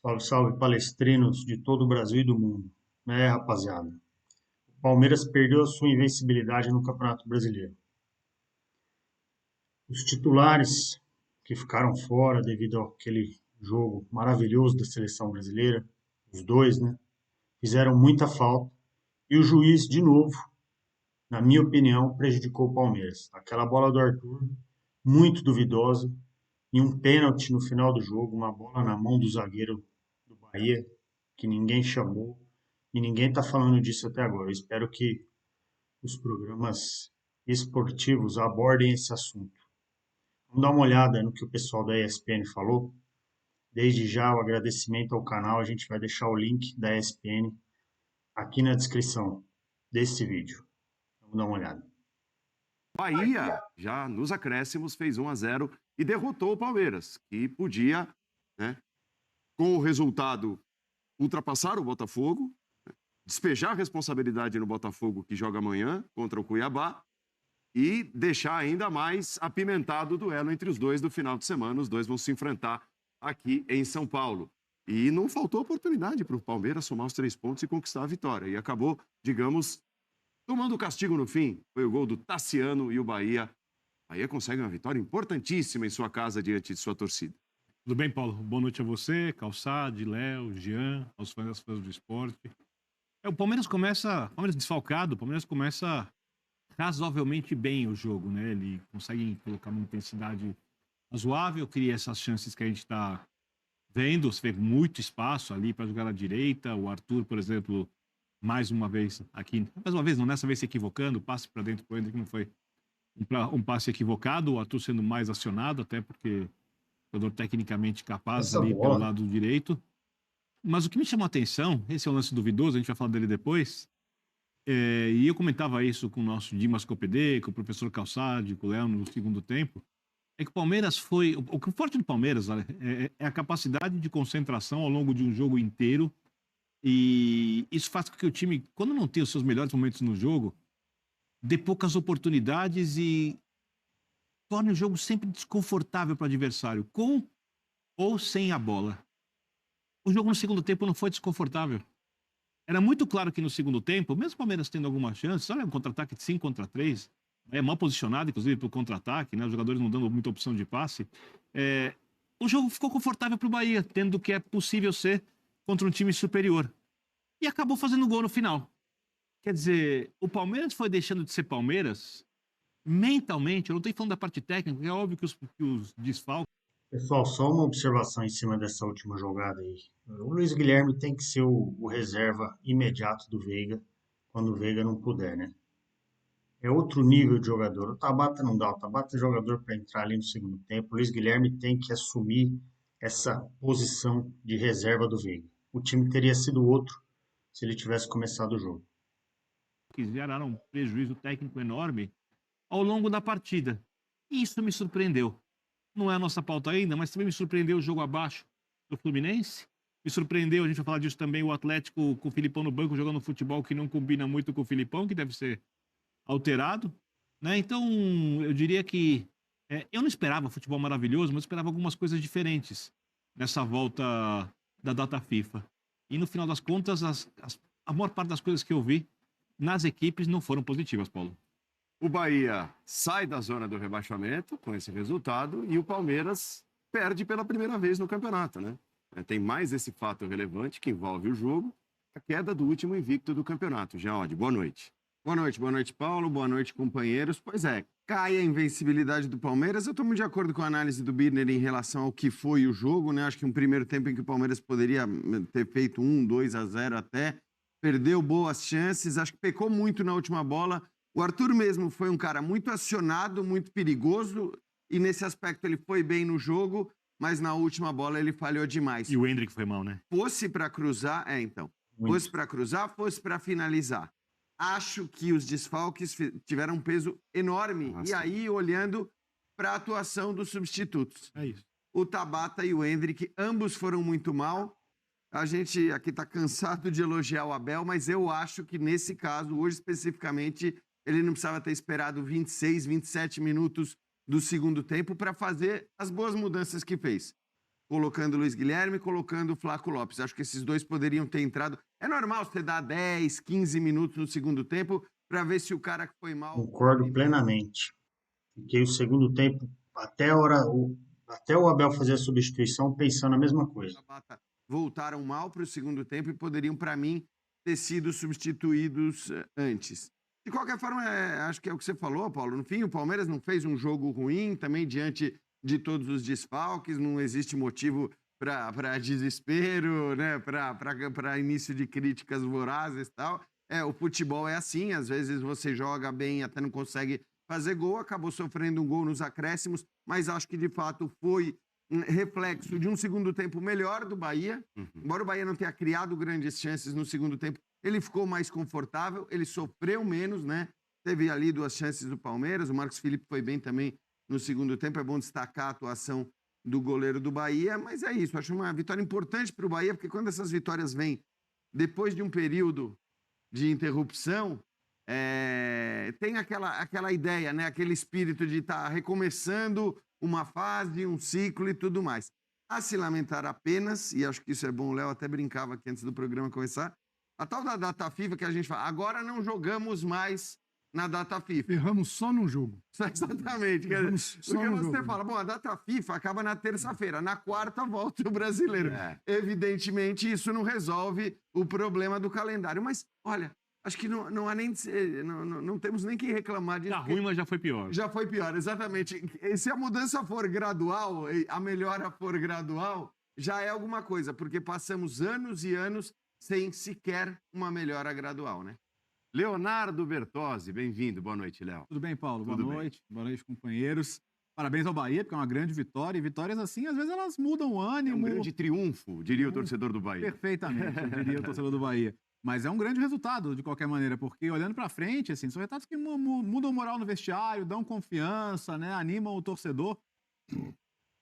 Salve, salve, palestrinos de todo o Brasil e do mundo. Rapaziada, o Palmeiras perdeu a sua invencibilidade no Campeonato Brasileiro. Os titulares que ficaram fora devido àquele jogo maravilhoso da seleção brasileira, os dois, né, fizeram muita falta. E o juiz, de novo, na minha opinião, prejudicou o Palmeiras. Aquela bola do Arthur, muito duvidosa, e um pênalti no final do jogo, uma bola na mão do zagueiro do Bahia, que ninguém chamou, e ninguém está falando disso até agora. Eu espero que os programas esportivos abordem esse assunto. Vamos dar uma olhada no que o pessoal da ESPN falou. Desde já, o agradecimento ao canal. A gente vai deixar o link da ESPN aqui na descrição desse vídeo. Vamos dar uma olhada. Bahia, já nos acréscimos, fez 1-0 e derrotou o Palmeiras, que podia, né, com o resultado, ultrapassar o Botafogo, despejar a responsabilidade no Botafogo, que joga amanhã contra o Cuiabá, e deixar ainda mais apimentado o duelo entre os dois do final de semana. Os dois vão se enfrentar aqui em São Paulo. E não faltou oportunidade para o Palmeiras somar os 3 pontos e conquistar a vitória. E acabou, digamos, tomando o castigo no fim. Foi o gol do Tassiano e o Bahia. Bahia consegue uma vitória importantíssima em sua casa diante de sua torcida. Tudo bem, Paulo? Boa noite a você, Calçade, Léo, Jean, aos fãs das fãs do esporte. O Palmeiras desfalcado, o Palmeiras começa razoavelmente bem o jogo, né? Ele consegue colocar uma intensidade razoável, cria essas chances que a gente está vendo. Você vê muito espaço ali para jogar à direita. O Arthur, por exemplo, mais uma vez aqui, mais uma vez, não dessa vez se equivocando, passe para dentro para o Hendrick não foi um passe equivocado, o Arthur sendo mais acionado, até porque jogador tecnicamente capaz Essa ali pelo bola, lado direito. Mas o que me chamou a atenção, esse é um lance duvidoso, a gente vai falar dele depois, e eu comentava isso com o nosso Dimas Copedê, com o professor Calçade, com o Léo no segundo tempo, é que o Palmeiras foi... O que forte do Palmeiras, olha, é a capacidade de concentração ao longo de um jogo inteiro, e isso faz com que o time, quando não tem os seus melhores momentos no jogo, dê poucas oportunidades e torne o jogo sempre desconfortável para o adversário, com ou sem a bola. O jogo no segundo tempo não foi desconfortável. Era muito claro que no segundo tempo, mesmo o Palmeiras tendo alguma chance, olha, um contra-ataque de 5 contra 3, mal posicionado, inclusive, para o contra-ataque, né? Os jogadores não dando muita opção de passe. O jogo ficou confortável para o Bahia, tendo o que é possível ser contra um time superior. E acabou fazendo gol no final. Quer dizer, o Palmeiras foi deixando de ser Palmeiras mentalmente. Eu não estou falando da parte técnica, é óbvio que os desfalques. pessoal, só uma observação em cima dessa última jogada aí. O Luiz Guilherme tem que ser o reserva imediato do Veiga, quando o Veiga não puder, né? É outro nível de jogador. O Tabata não dá. O Tabata é jogador para entrar ali no segundo tempo. O Luiz Guilherme tem que assumir essa posição de reserva do Veiga. O time teria sido outro se ele tivesse começado o jogo. Que geraram um prejuízo técnico enorme ao longo da partida. E isso me surpreendeu. Não é a nossa pauta ainda, mas também me surpreendeu o jogo abaixo do Fluminense. Me surpreendeu, a gente vai falar disso também, o Atlético com o Filipão no banco jogando futebol que não combina muito com o Filipão, que deve ser alterado. Né? Então, eu diria que eu não esperava futebol maravilhoso, mas esperava algumas coisas diferentes nessa volta da data FIFA. E no final das contas, a maior parte das coisas que eu vi nas equipes não foram positivas, Paulo. O Bahia sai da zona do rebaixamento com esse resultado e o Palmeiras perde pela primeira vez no campeonato, né? Tem mais esse fato relevante que envolve o jogo, a queda do último invicto do campeonato. Geode, boa noite. Boa noite, Paulo. Boa noite, companheiros. Pois é, cai a invencibilidade do Palmeiras. Eu estou muito de acordo com a análise do Birner em relação ao que foi o jogo, né? Acho que um primeiro tempo em que o Palmeiras poderia ter feito 2-0 até, perdeu boas chances, acho que pecou muito na última bola. O Arthur mesmo foi um cara muito acionado, muito perigoso, e nesse aspecto ele foi bem no jogo, mas na última bola ele falhou demais. E o Hendrick foi mal, né? Fosse para cruzar, fosse para cruzar, fosse para finalizar. Acho que os desfalques tiveram um peso enorme. Nossa. E aí, olhando para a atuação dos substitutos. É isso. O Tabata e o Hendrick, ambos foram muito mal. A gente aqui está cansado de elogiar o Abel, mas eu acho que nesse caso, hoje especificamente, ele não precisava ter esperado 26, 27 minutos do segundo tempo para fazer as boas mudanças que fez. colocando o Luiz Guilherme, colocando o Flaco Lopes. Acho que esses dois poderiam ter entrado. É normal você dar 10, 15 minutos no segundo tempo para ver se o cara que foi mal... Concordo plenamente. Fiquei o segundo tempo, até o Abel fazer a substituição, pensando a mesma coisa. Tabata voltaram mal para o segundo tempo e poderiam, para mim, ter sido substituídos antes. De qualquer forma, acho que é o que você falou, Paulo. No fim, o Palmeiras não fez um jogo ruim, também diante de todos os desfalques, não existe motivo para desespero, né? Para início de críticas vorazes e tal. O futebol é assim, às vezes você joga bem e até não consegue fazer gol, acabou sofrendo um gol nos acréscimos, mas acho que de fato foi reflexo de um segundo tempo melhor do Bahia. Embora o Bahia não tenha criado grandes chances no segundo tempo, ele ficou mais confortável, ele sofreu menos, né? Teve ali 2 chances do Palmeiras, o Marcos Felipe foi bem também no segundo tempo, é bom destacar a atuação do goleiro do Bahia, mas é isso, acho uma vitória importante para o Bahia, porque quando essas vitórias vêm depois de um período de interrupção, tem aquela ideia, né? Aquele espírito de estar recomeçando uma fase, um ciclo e tudo mais. A se lamentar apenas, e acho que isso é bom, o Léo até brincava aqui antes do programa começar, a tal da data FIFA que a gente fala, agora não jogamos mais na data FIFA. Erramos só num jogo. Exatamente. Porque você fala, bom, a data FIFA acaba na terça-feira, na quarta volta o brasileiro. Evidentemente, isso não resolve o problema do calendário. Mas, olha, acho que não há nem... Não temos nem que reclamar disso. Tá ruim, mas já foi pior. Já foi pior, exatamente. E se a mudança for gradual, a melhora for gradual, já é alguma coisa, porque passamos anos e anos sem sequer uma melhora gradual, né? Leonardo Bertozzi, bem-vindo. Boa noite, Léo. Tudo bem, Paulo? Tudo Boa noite. Boa noite, companheiros. Parabéns ao Bahia, porque é uma grande vitória. E vitórias assim, às vezes, elas mudam o ânimo. É um grande triunfo, diria o torcedor do Bahia. Perfeitamente, eu diria o torcedor do Bahia. Mas é um grande resultado, de qualquer maneira, porque olhando para frente, assim, são resultados que mudam o moral no vestiário, dão confiança, né, animam o torcedor.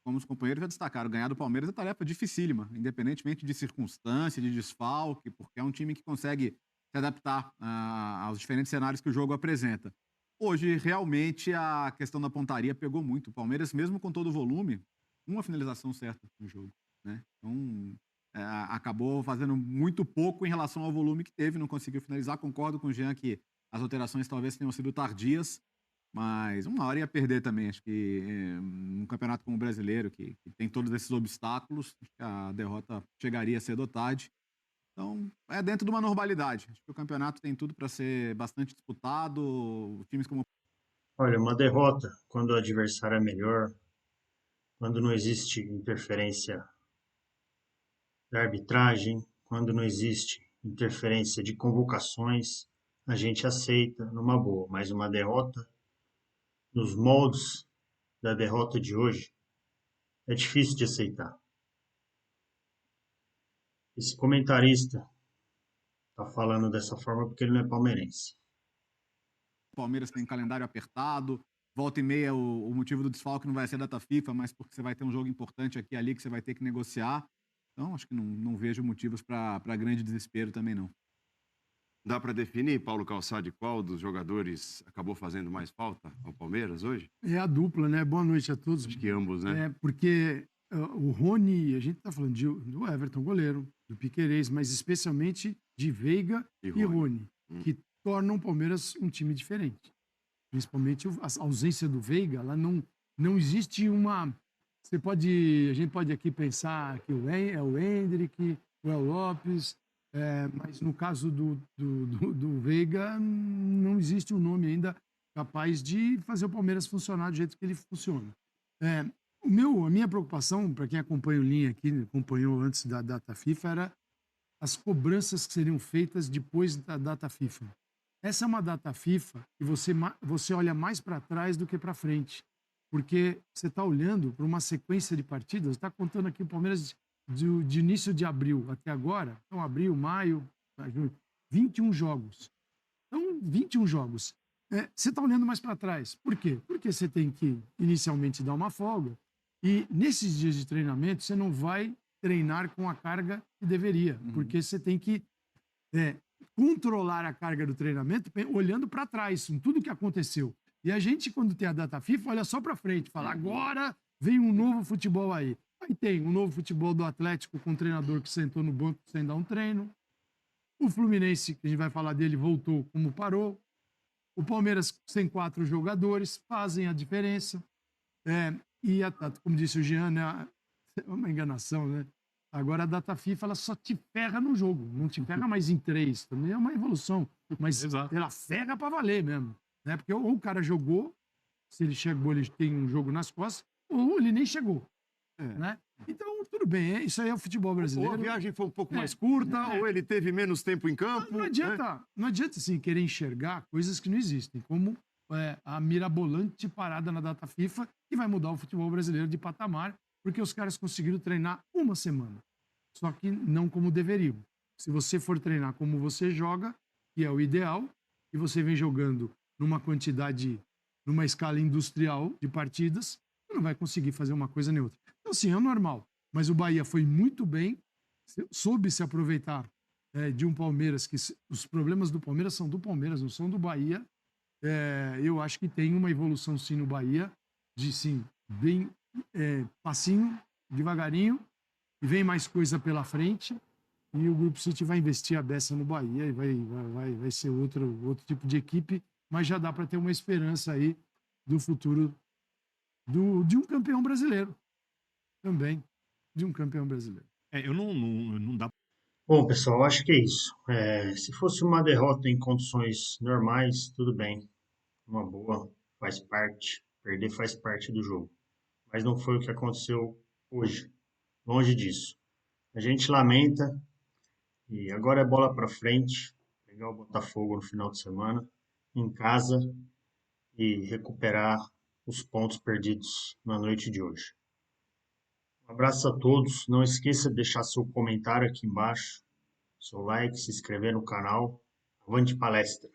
Como os companheiros já destacaram, ganhar do Palmeiras é tarefa dificílima, independentemente de circunstância, de desfalque, porque é um time que consegue se adaptar aos diferentes cenários que o jogo apresenta. Hoje, realmente, a questão da pontaria pegou muito. O Palmeiras, mesmo com todo o volume, uma finalização certa no jogo, né? Então, acabou fazendo muito pouco em relação ao volume que teve, não conseguiu finalizar. Concordo com o Jean que as alterações talvez tenham sido tardias, mas uma hora ia perder também. Acho que num campeonato como o brasileiro, que tem todos esses obstáculos, acho que a derrota chegaria cedo ou tarde. Então, é dentro de uma normalidade. Acho que o campeonato tem tudo para ser bastante disputado. Times como... Olha, uma derrota quando o adversário é melhor, quando não existe interferência da arbitragem, quando não existe interferência de convocações, a gente aceita numa boa. Mas uma derrota, nos moldes da derrota de hoje, é difícil de aceitar. Esse comentarista está falando dessa forma porque ele não é palmeirense. O Palmeiras tem calendário apertado, volta e meia o motivo do desfalque não vai ser a data FIFA, mas porque você vai ter um jogo importante aqui e ali que você vai ter que negociar. Então, acho que não vejo motivos para grande desespero também, não. Dá para definir, Paulo Calçade, qual dos jogadores acabou fazendo mais falta ao Palmeiras hoje? É a dupla, né? Boa noite a todos. Acho que ambos, né? Porque o Rony, a gente tá falando do Everton, goleiro, do Piquerez, mas especialmente de Veiga e Rony, que tornam o Palmeiras um time diferente. Principalmente a ausência do Veiga, ela não existe uma... a gente pode aqui pensar que é o Endrick, o El Lopes, mas no caso do Veiga, não existe um nome ainda capaz de fazer o Palmeiras funcionar do jeito que ele funciona. A minha preocupação, para quem acompanha o Linha aqui, acompanhou antes da data FIFA, era as cobranças que seriam feitas depois da data FIFA. Essa é uma data FIFA e você olha mais para trás do que para frente, porque você está olhando para uma sequência de partidas, está contando aqui o Palmeiras de início de abril até agora, então abril, maio, junho, 21 jogos. Então, 21 jogos. Você está olhando mais para trás. Por quê? Porque você tem que inicialmente dar uma folga e nesses dias de treinamento você não vai treinar com a carga que deveria, porque você tem que controlar a carga do treinamento olhando para trás, em tudo que aconteceu. E a gente, quando tem a data FIFA, olha só para frente, fala, agora vem um novo futebol aí. Aí tem o novo futebol do Atlético com um treinador que sentou no banco sem dar um treino. O Fluminense, que a gente vai falar dele, voltou como parou. O Palmeiras sem 4 jogadores fazem a diferença. Como disse o Jean, né, é uma enganação, né? Agora a data FIFA ela só te ferra no jogo, não te ferra mais em 3. Também é uma evolução, mas Exato. ela ferra para valer mesmo, né? Porque ou o cara jogou, se ele chegou, ele tem um jogo nas costas, ou ele nem chegou, né? Então, tudo bem, isso aí é o futebol Ou brasileiro. a viagem foi um pouco mais curta, ou ele teve menos tempo em campo. Não adianta, não adianta assim, querer enxergar coisas que não existem, como a mirabolante parada na data FIFA, que vai mudar o futebol brasileiro de patamar, porque os caras conseguiram treinar uma semana. Só que não como deveriam. Se você for treinar como você joga, que é o ideal, e você vem jogando numa quantidade, numa escala industrial de partidas, você não vai conseguir fazer uma coisa nem outra. Então, sim, é normal. Mas o Bahia foi muito bem, soube se aproveitar de um Palmeiras, que os problemas do Palmeiras são do Palmeiras, não são do Bahia. Eu acho que tem uma evolução, sim, no Bahia, de, sim, bem passinho, devagarinho, e vem mais coisa pela frente, e o Grupo City vai investir a beça no Bahia, e vai ser outro tipo de equipe, mas já dá para ter uma esperança aí do futuro de um campeão brasileiro também, de um campeão brasileiro. Não dá. Bom, pessoal, acho que é isso. Se fosse uma derrota em condições normais, tudo bem. Uma boa, faz parte. Perder faz parte do jogo. Mas não foi o que aconteceu hoje. Longe disso. A gente lamenta e agora é bola para frente. Pegar o Botafogo no final de semana, em casa, e recuperar os pontos perdidos na noite de hoje. Um abraço a todos. Não esqueça de deixar seu comentário aqui embaixo, seu like, se inscrever no canal. Avante palestra!